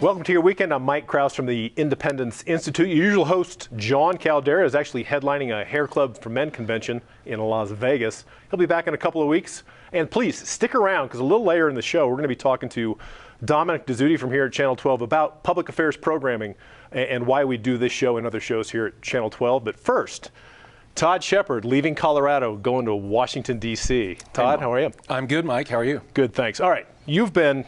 Welcome to your weekend. I'm Mike Krause from the Independence Institute. Your usual host, John Caldera, is actually headlining a Hair Club for Men convention in Las Vegas. He'll be back in a couple of weeks. And please stick around, because a little later in the show, we're going to be talking to Dominic Dezzutti from here at Channel 12 about public affairs programming and why we do this show and other shows here at Channel 12. But first, Todd Shepherd, leaving Colorado, going to Washington, D.C. Todd, how are you? I'm good, Mike. How are you? Good, thanks. All right. You've been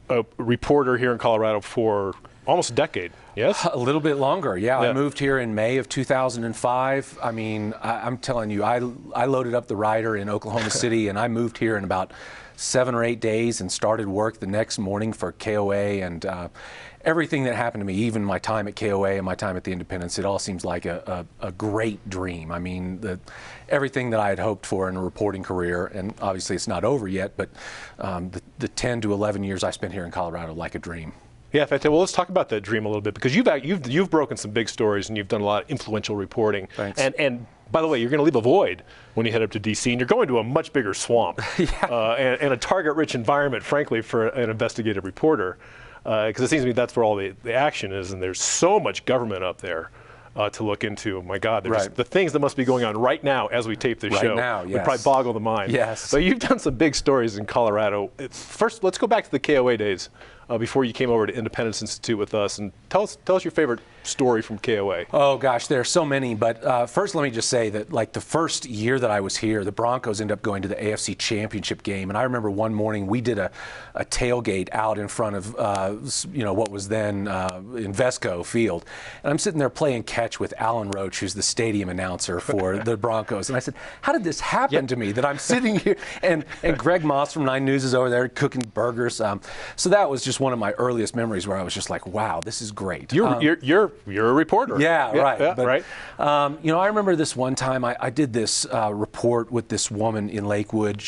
a reporter here in Colorado for almost a decade, yes? A little bit longer, yeah. I moved here in May of 2005. I mean, I'm telling you, I loaded up the rider in Oklahoma City, and I moved here in about 7 or 8 days and started work the next morning for KOA, and everything that happened to me, even my time at KOA and my time at the Independence, it all seems like a great dream. I mean, everything that I had hoped for in a reporting career, and obviously it's not over yet, but the 10 to 11 years I spent here in Colorado, like a dream. Yeah, well, let's talk about that dream a little bit, because you've broken some big stories and you've done a lot of influential reporting. Thanks. And by the way, you're going to leave a void when you head up to D.C., and you're going to a much bigger swamp and a target-rich environment, frankly, for an investigative reporter, because it seems to me that's where all the action is, and there's so much government up there to look into. Oh my God, there's the things that must be going on right now as we tape this show. Right now, yes. Would probably boggle the mind. Yes. So you've done some big stories in Colorado. First, let's go back to the KOA days. Before you came over to Independence Institute with us, and tell us your favorite story from KOA. Oh gosh, there are so many, but first let me just say that like the first year that I was here, the Broncos ended up going to the AFC Championship game, and I remember one morning we did a tailgate out in front of what was then Invesco Field, and I'm sitting there playing catch with Alan Roach, who's the stadium announcer for the Broncos, and I said, how did this happen to me that I'm sitting here, and Greg Moss from 9 News is over there cooking burgers, so that was just one of my earliest memories where I was just like, wow, this is great. You're a reporter. Yeah, right. Yeah, but, right. I remember this one time I did this report with this woman in Lakewood.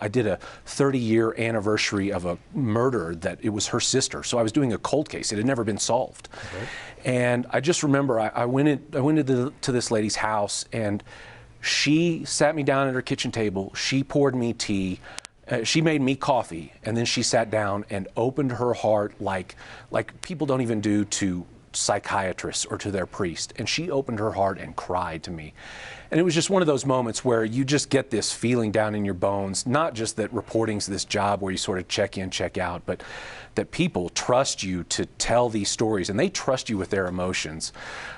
I did a 30-year anniversary of a murder that it was her sister. So I was doing a cold case. It had never been solved. Okay. And I just remember I went into this lady's house, and she sat me down at her kitchen table. She poured me tea. She made me coffee, and then she sat down and opened her heart like people don't even do to psychiatrists or to their priest. And she opened her heart and cried to me. And it was just one of those moments where you just get this feeling down in your bones, not just that reporting's this job where you sort of check in, check out, but that people trust you to tell these stories, and they trust you with their emotions.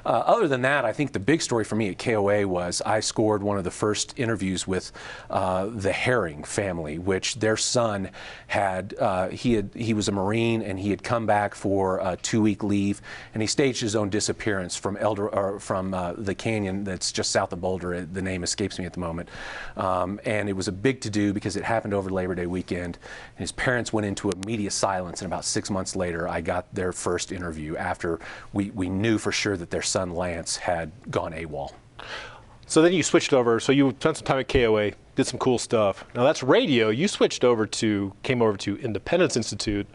Other than that, I think the big story for me at KOA was I scored one of the first interviews with the Herring family, which their son he was a Marine, and he had come back for a 2-week leave, and he staged his own disappearance from the canyon that's just south of Boulder. The name escapes me at the moment. And it was a big to-do because it happened over Labor Day weekend. And his parents went into a media silence, and about 6 months later, I got their first interview after we knew for sure that their son Lance had gone AWOL. So then you switched over, so you spent some time at KOA, did some cool stuff. Now that's radio. You came over to Independence Institute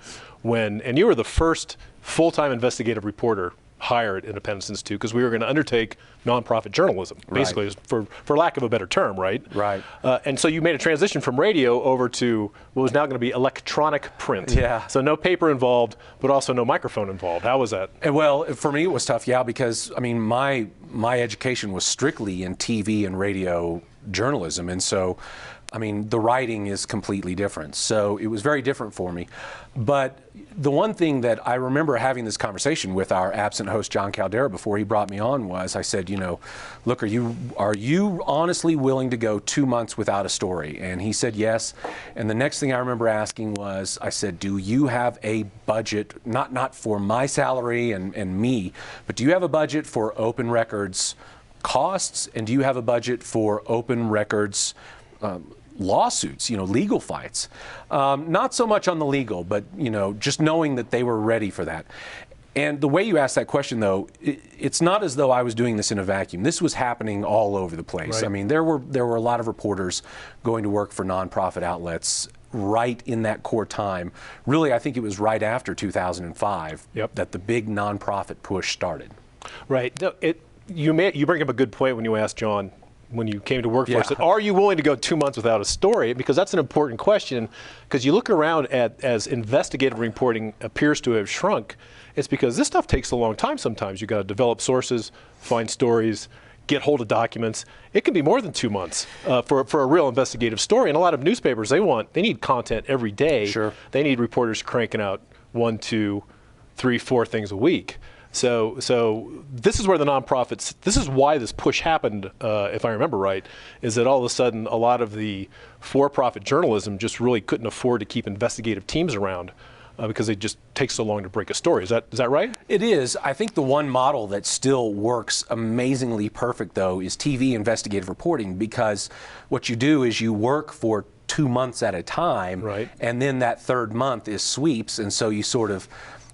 and you were the first full-time investigative reporter hired at Independence Institute, because we were going to undertake nonprofit journalism, basically, for lack of a better term, right? Right. And so you made a transition from radio over to what was now going to be electronic print. Yeah. So no paper involved, but also no microphone involved. How was that? Well, for me it was tough, yeah, because I mean my education was strictly in TV and radio journalism, and so I mean, the writing is completely different. So it was very different for me. But the one thing that I remember having this conversation with our absent host, John Caldera, before he brought me on was, I said, look, are you honestly willing to go 2 months without a story? And he said yes. And the next thing I remember asking was, I said, do you have a budget, not for my salary and me, but do you have a budget for open records costs? And do you have a budget for open records lawsuits, legal fights? Not so much on the legal, but, just knowing that they were ready for that. And the way you asked that question, though, it's not as though I was doing this in a vacuum. This was happening all over the place. Right. I mean, there were a lot of reporters going to work for nonprofit outlets right in that core time. Really, I think it was right after 2005 that the big nonprofit push started. Right. No, you bring up a good point when you ask John when you came to work for Yeah. us, said, are you willing to go 2 months without a story? Because that's an important question, because you look around at, as investigative reporting appears to have shrunk, it's because this stuff takes a long time sometimes. You've got to develop sources, find stories, get hold of documents. It can be more than 2 months for a real investigative story. And a lot of newspapers, they need content every day. Sure. They need reporters cranking out 1, 2, 3, 4 things a week. So this is where the nonprofits, this is why this push happened, if I remember right, is that all of a sudden a lot of the for-profit journalism just really couldn't afford to keep investigative teams around because it just takes so long to break a story. Is that right? It is. I think the one model that still works amazingly perfect, though, is TV investigative reporting, because what you do is you work for 2 months at a time, right, and then that third month is sweeps, and so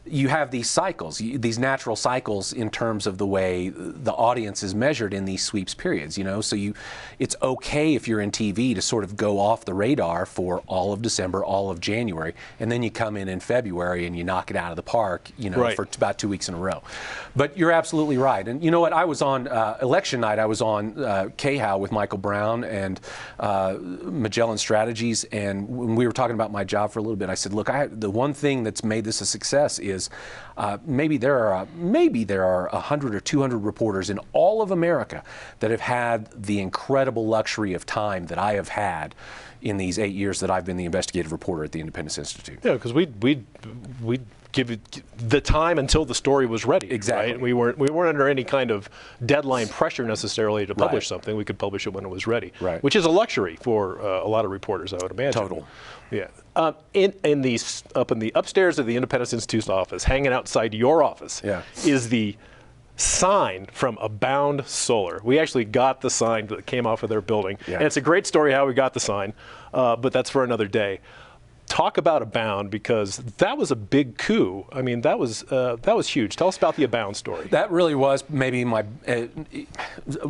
you have these cycles, these natural cycles in terms of the way the audience is measured in these sweeps periods, so it's okay if you're in TV to sort of go off the radar for all of December, all of January, and then you come in February and you knock it out of the park, right, for about 2 weeks in a row. But you're absolutely right. And you know what, I was on election night, I was on KHOW with Michael Brown and Magellan Strategies, and when we were talking about my job for a little bit, I said, look, the one thing that's made this a success is maybe there are 100 or 200 reporters in all of America that have had the incredible luxury of time that I have had in these 8 years that I've been the investigative reporter at the Independence Institute. Yeah, because we'd give it the time until the story was ready. Exactly. Right? We weren't under any kind of deadline pressure necessarily to publish Right. something. We could publish it when it was ready, right, which is a luxury for a lot of reporters, I would imagine. Total. Yeah. Up in the upstairs of the Independence Institute's office, hanging outside your office, yeah, is the sign from Abound Solar. We actually got the sign that came off of their building, yeah, and it's a great story how we got the sign, but that's for another day. Talk about Abound, because that was a big coup. I mean, that was huge. Tell us about the Abound story. That really was maybe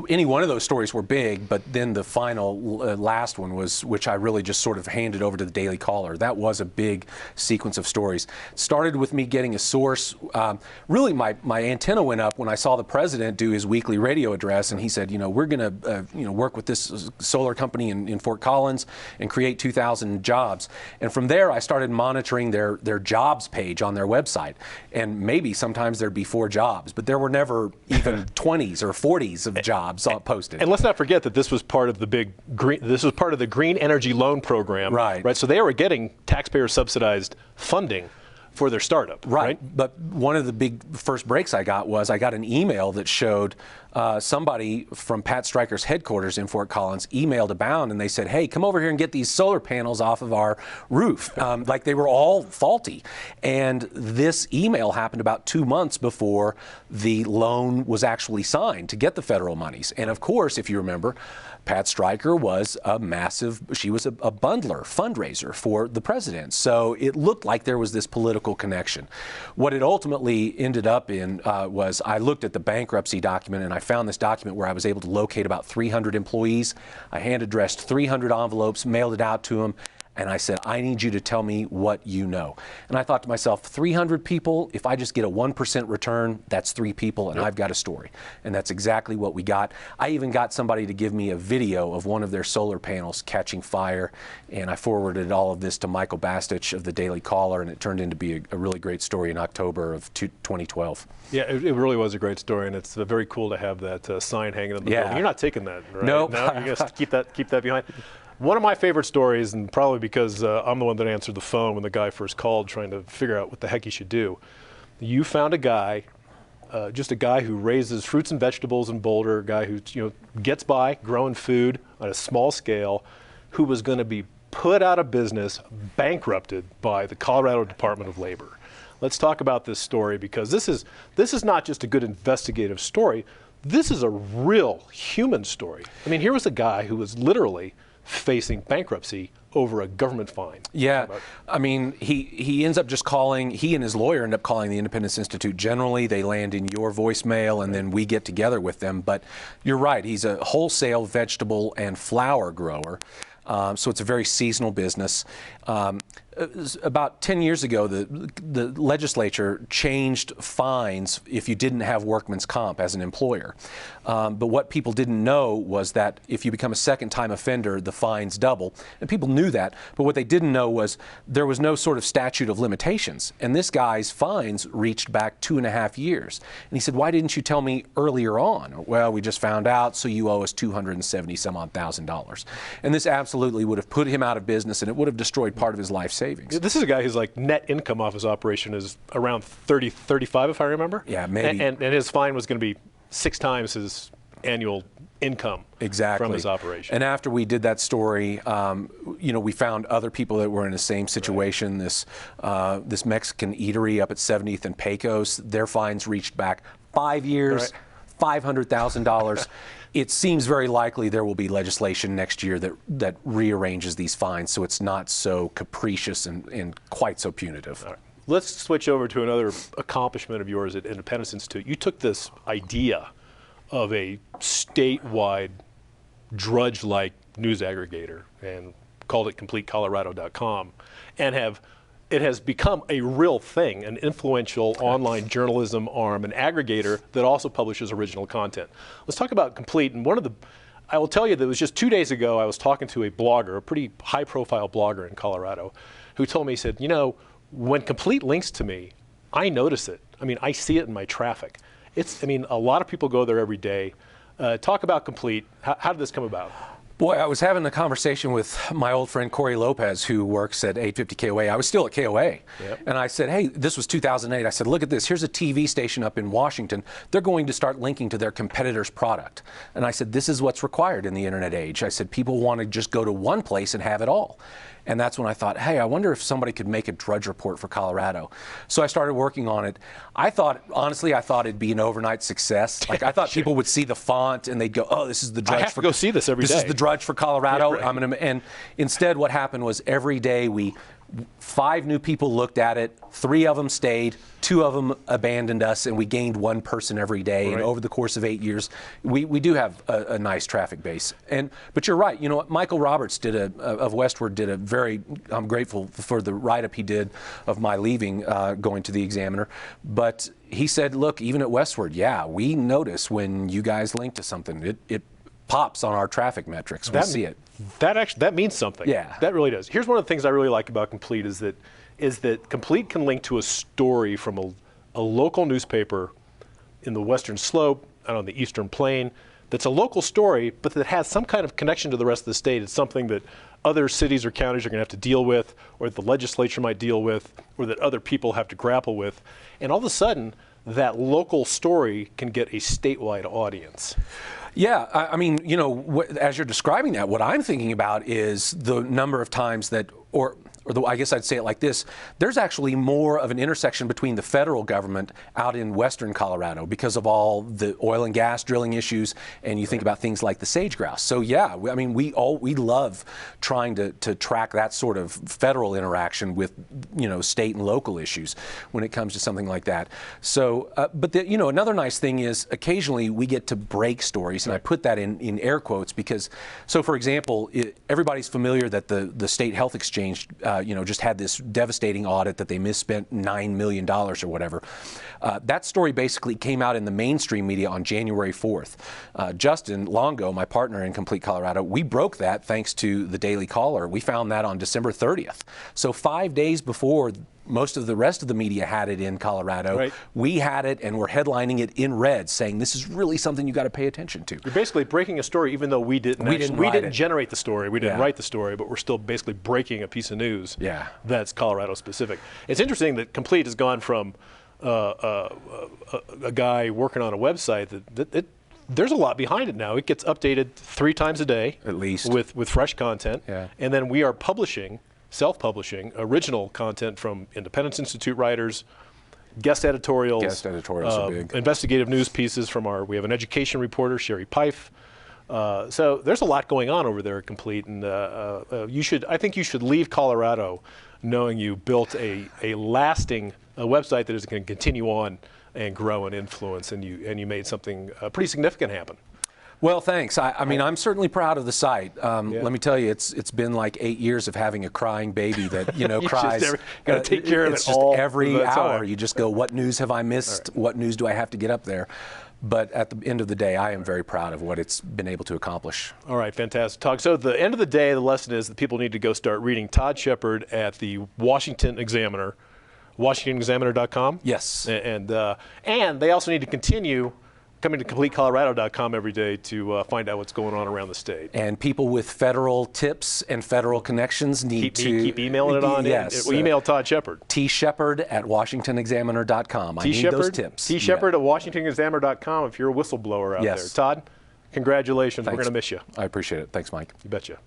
any one of those stories were big, but then the final last one was, which I really just sort of handed over to the Daily Caller. That was a big sequence of stories. Started with me getting a source. Really, my antenna went up when I saw the president do his weekly radio address, and he said, we're going to work with this solar company in Fort Collins and create 2,000 jobs. And from there, I started monitoring their jobs page on their website, and maybe sometimes there'd be 4 jobs, but there were never even 20s or 40s of jobs posted. And let's not forget that this was part of the the Green Energy Loan Program, right? So they were getting taxpayer subsidized funding for their startup, right? But one of the big first breaks I got an email that showed somebody from Pat Stryker's headquarters in Fort Collins emailed Abound, and they said, hey, come over here and get these solar panels off of our roof. Like they were all faulty. And this email happened about 2 months before the loan was actually signed to get the federal monies. And of course, if you remember, Pat Stryker was a bundler, fundraiser for the president. So it looked like there was this political connection. What it ultimately ended up in was I looked at the bankruptcy document, and I found this document where I was able to locate about 300 employees. I hand addressed 300 envelopes, mailed it out to them. And I said, I need you to tell me what you know. And I thought to myself, 300 people, if I just get a 1% return, that's 3 people, and I've got a story. And that's exactly what we got. I even got somebody to give me a video of one of their solar panels catching fire, and I forwarded all of this to Michael Bastich of the Daily Caller, and it turned into be a really great story in October of 2012. Yeah, it really was a great story, and it's very cool to have that sign hanging in the building. You're not taking that, right? Nope. No, you're going to keep that behind. One of my favorite stories, and probably because I'm the one that answered the phone when the guy first called trying to figure out what the heck he should do. You found a guy, just a guy who raises fruits and vegetables in Boulder, a guy who gets by growing food on a small scale, who was going to be put out of business, bankrupted by the Colorado Department of Labor. Let's talk about this story, because this is not just a good investigative story. This is a real human story. I mean, here was a guy who was literally facing bankruptcy over a government fine. Yeah, I mean, he ends up just calling, he and his lawyer end up calling the Independence Institute generally. They land in your voicemail, and then we get together with them. But you're right, he's a wholesale vegetable and flower grower. So it's a very seasonal business. About 10 years ago, the legislature changed fines if you didn't have workman's comp as an employer. But what people didn't know was that if you become a second-time offender, the fines double. And people knew that. But what they didn't know was there was no sort of statute of limitations. And this guy's fines reached back 2.5 years. And he said, why didn't you tell me earlier on? Well, we just found out, so you owe us $270-some-odd thousand. And this absolutely would have put him out of business, and it would have destroyed part of his life savings. This is a guy who's like net income off his operation is around 30, 35, if I remember. Yeah, maybe. And his fine was going to be 6 times his annual income from his operation. And after we did that story, we found other people that were in the same situation. Right. This Mexican eatery up at 70th and Pecos, their fines reached back 5 years, right. $500,000. It seems very likely there will be legislation next year that rearranges these fines so it's not so capricious and quite so punitive. All right. Let's switch over to another accomplishment of yours at Independence Institute. You took this idea of a statewide drudge-like news aggregator and called it CompleteColorado.com, and it has become a real thing, an influential online journalism arm, an aggregator that also publishes original content. Let's talk about Complete. And I will tell you that it was just 2 days ago I was talking to a blogger, a pretty high-profile blogger in Colorado, who told me, he said, when Complete links to me, I notice it. I mean, I see it in my traffic. A lot of people go there every day. Talk about Complete. How did this come about? Boy, I was having a conversation with my old friend Corey Lopez, who works at 850 KOA. I was still at KOA. Yep. And I said, hey, this was 2008. I said, look at this. Here's a TV station up in Washington. They're going to start linking to their competitor's product. And I said, this is what's required in the internet age. I said, people want to just go to one place and have it all. And that's when I thought, hey, I wonder if somebody could make a Drudge Report for Colorado. So I started working on it. Honestly, I thought it'd be an overnight success. Like, I thought sure. people would see the font and they'd go, oh, this is the Drudge. I have to go see this every day. This is the Drudge for Colorado. Yeah, right. And instead what happened was every day 5 new people looked at it, 3 of them stayed, 2 of them abandoned us, and we gained 1 person every day. Right. And over the course of 8 years, we do have a nice traffic base. But you're right. You know what? Michael Roberts of Westward did a very. I'm grateful for the write-up he did of my leaving, going to the Examiner. But he said, look, even at Westward, yeah, we notice when you guys link to something, it pops on our traffic metrics. We see it. That means something. Yeah. That really does. Here's one of the things I really like about Complete is that Complete can link to a story from a local newspaper in the Western Slope and on the Eastern Plain that's a local story, but that has some kind of connection to the rest of the state. It's something that other cities or counties are going to have to deal with, or that the legislature might deal with, or that other people have to grapple with. And all of a sudden, that local story can get a statewide audience. Yeah, I mean, as you're describing that, what I'm thinking about is the number of times that, I guess I'd say it like this, there's actually more of an intersection between the federal government out in western Colorado because of all the oil and gas drilling issues, and you think about things like the sage grouse. So yeah, we love trying to track that sort of federal interaction with, state and local issues when it comes to something like that. So, but another nice thing is occasionally we get to break stories, and I put that in air quotes because, so for example, everybody's familiar that the State Health Exchange just had this devastating audit that they misspent $9 million or whatever. That story basically came out in the mainstream media on January 4th. Justin Longo, my partner in Complete Colorado, we broke that thanks to the Daily Caller. We found that on December 30th. So 5 days before most of the rest of the media had it in Colorado, right. We had it and we're headlining it in red, saying this is really something you got to pay attention to. You're basically breaking a story, even though we didn't generate the story, we didn't write the story, but we're still basically breaking a piece of news that's Colorado specific. It's interesting that Complete has gone from a guy working on a website that there's a lot behind it now. It gets updated 3 times a day, at least, with fresh content, and then we are publishing. Self-publishing original content from Independence Institute writers, guest editorials. Guest editorials are big. Investigative news pieces from we have an education reporter, Sherry Pife. So there's a lot going on over there at Complete, and I think you should leave Colorado knowing you built a lasting website that is going to continue on and grow and influence, and you made something pretty significant happen. Well, thanks. I mean, I'm certainly proud of the site. Let me tell you, it's been like 8 years of having a crying baby that cries. Got to take care of it just all every hour. Time. You just go, what news have I missed? Right. What news do I have to get up there? But at the end of the day, I am very proud of what it's been able to accomplish. All right, fantastic talk. So at the end of the day, the lesson is that people need to go start reading Todd Shepherd at the Washington Examiner, WashingtonExaminer.com. Yes. And they also need to continue coming to CompleteColorado.com every day to find out what's going on around the state. And people with federal tips and federal connections need to keep emailing it on. Yes. Email Todd Shepherd. TShepherd@WashingtonExaminer.com. I need those tips. TShepherd@WashingtonExaminer.com if you're a whistleblower out there. Todd, congratulations. Thanks. We're going to miss you. I appreciate it. Thanks, Mike. You betcha.